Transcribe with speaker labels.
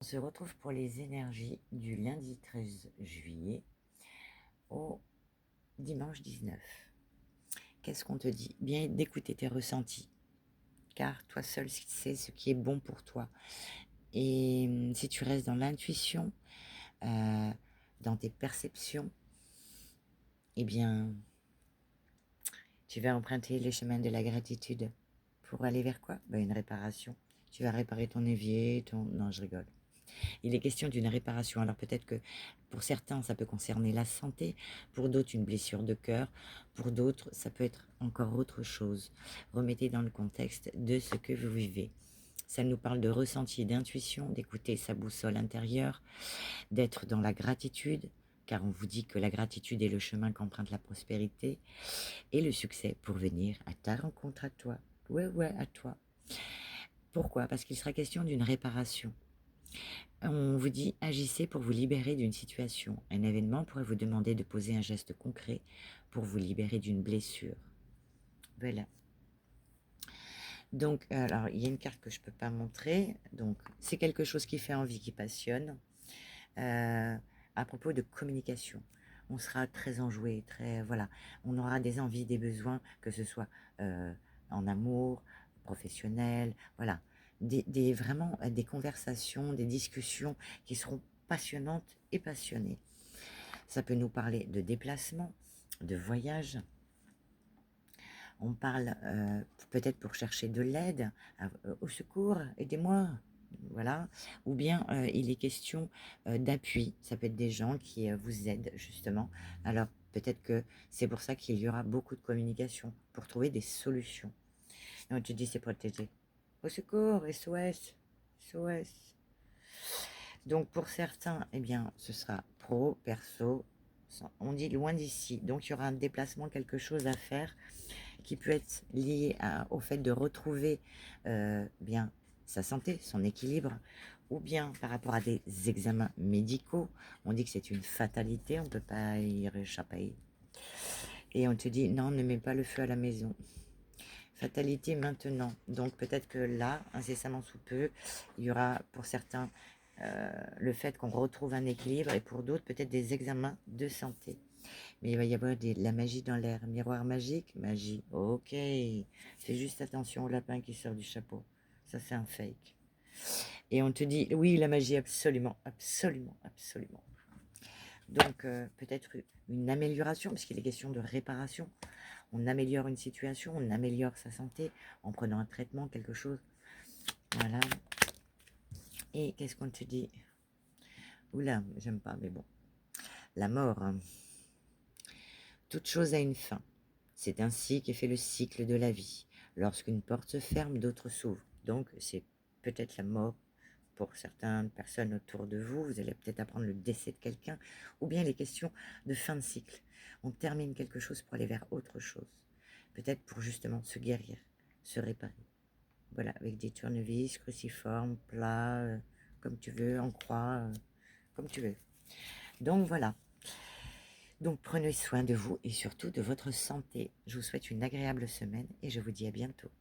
Speaker 1: On se retrouve pour les énergies du lundi 13 juillet au dimanche 19. Qu'est-ce qu'on te dit? Bien d'écouter tes ressentis, car toi seul sais ce qui est bon pour toi. Et si tu restes dans l'intuition, euh, dans tes perceptions, eh bien, tu vas emprunter les chemins de la gratitude. Pour aller vers quoi? Une réparation. Tu vas réparer ton évier, ton... Non, je rigole. Il est question d'une réparation. Alors peut-être que pour certains, ça peut concerner la santé, pour d'autres, une blessure de cœur, pour d'autres, ça peut être encore autre chose. Remettez dans le contexte de ce que vous vivez. Ça nous parle de ressenti, d'intuition, d'écouter sa boussole intérieure, d'être dans la gratitude, car on vous dit que la gratitude est le chemin qu'emprunte la prospérité, et le succès pour venir à ta rencontre à toi. Ouais, à toi. Pourquoi? Parce qu'il sera question d'une réparation. On vous dit agissez pour vous libérer d'une situation. Un événement pourrait vous demander de poser un geste concret pour vous libérer d'une blessure. Voilà. Donc, alors, il y a une carte que je ne peux pas montrer. Donc, c'est quelque chose qui fait envie, qui passionne. À propos de communication, on sera très enjoué, très, voilà. On aura des envies, des besoins, que ce soit en amour, professionnel, voilà. Vraiment des conversations, des discussions qui seront passionnantes et passionnées. Ça peut nous parler de déplacement, de voyage. On parle peut-être pour chercher de l'aide, au secours, aidez-moi, voilà. Ou bien il est question d'appui. Ça peut être des gens qui vous aident justement. Alors peut-être que c'est pour ça qu'il y aura beaucoup de communication pour trouver des solutions. Et on te dit c'est protégé. Au secours, SOS, SOS. Donc pour certains, eh bien, ce sera pro, perso. On dit loin d'ici. Donc il y aura un déplacement, quelque chose à faire qui peut être lié au fait de retrouver bien sa santé, son équilibre, ou bien par rapport à des examens médicaux. On dit que c'est une fatalité, on ne peut pas y réchapper. Et on te dit non, ne mets pas le feu à la maison. Fatalité maintenant. Donc peut-être que là, incessamment sous peu, il y aura pour certains le fait qu'on retrouve un équilibre et pour d'autres peut-être des examens de santé. Mais il va y avoir la magie dans l'air. Miroir magique, magie. Ok. Fais juste attention au lapin qui sort du chapeau. Ça, c'est un fake. Et on te dit, oui, la magie, absolument, absolument, absolument. Donc, peut-être une amélioration, puisqu'il est question de réparation. On améliore une situation, on améliore sa santé en prenant un traitement, quelque chose. Voilà. Et qu'est-ce qu'on te dit? Oula, j'aime pas, mais bon. La mort. Hein. Toute chose a une fin. C'est ainsi qu'est fait le cycle de la vie. Lorsqu'une porte se ferme, d'autres s'ouvrent. Donc, c'est peut-être la mort pour certaines personnes autour de vous. Vous allez peut-être apprendre le décès de quelqu'un. Ou bien les questions de fin de cycle. On termine quelque chose pour aller vers autre chose. Peut-être pour justement se guérir, se réparer. Voilà, avec des tournevis, cruciformes, plats, comme tu veux, en croix, comme tu veux. Donc voilà. Donc prenez soin de vous et surtout de votre santé. Je vous souhaite une agréable semaine et je vous dis à bientôt.